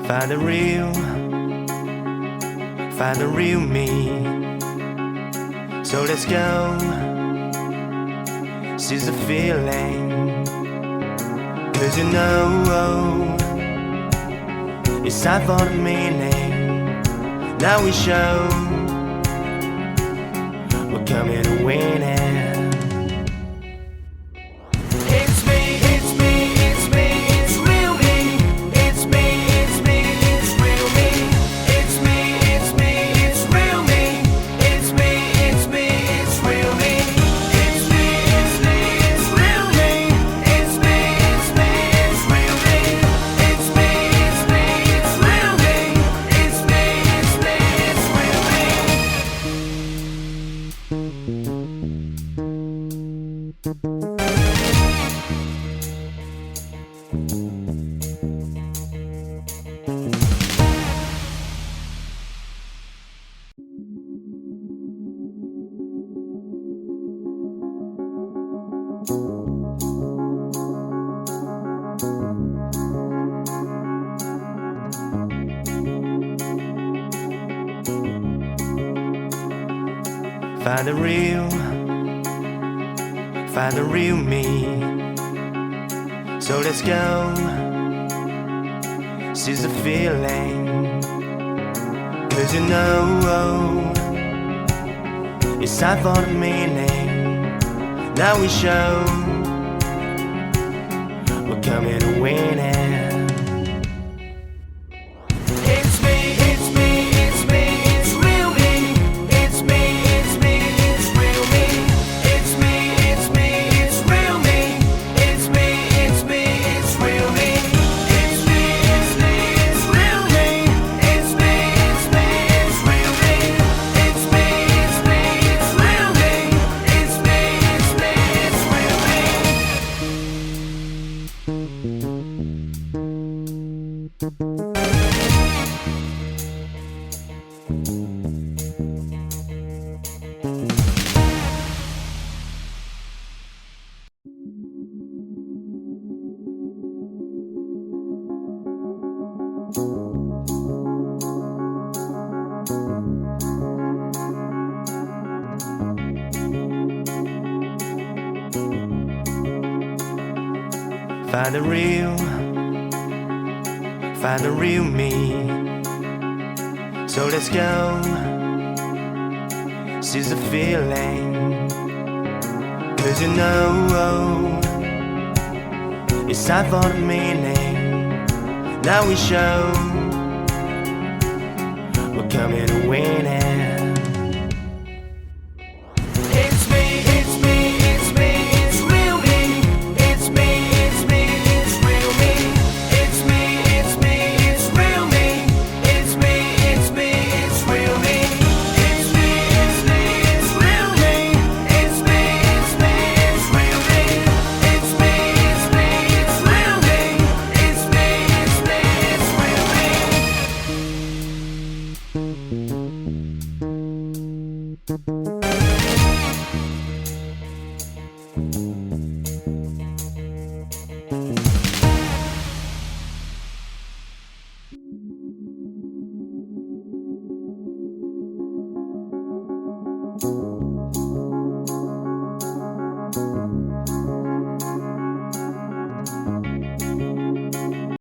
Find the real me. So let's go, seize the feeling. 'Cause you know it's time for the meaning. Now we show we're coming to win it. Find the real me. So let's go, seize the feeling. 'Cause you know it's time for the meaning. Now we show we're coming to win it. Find the real me. So let's go, seize the feeling. 'Cause you know it's time for the meaning. Now we show we're coming to win it.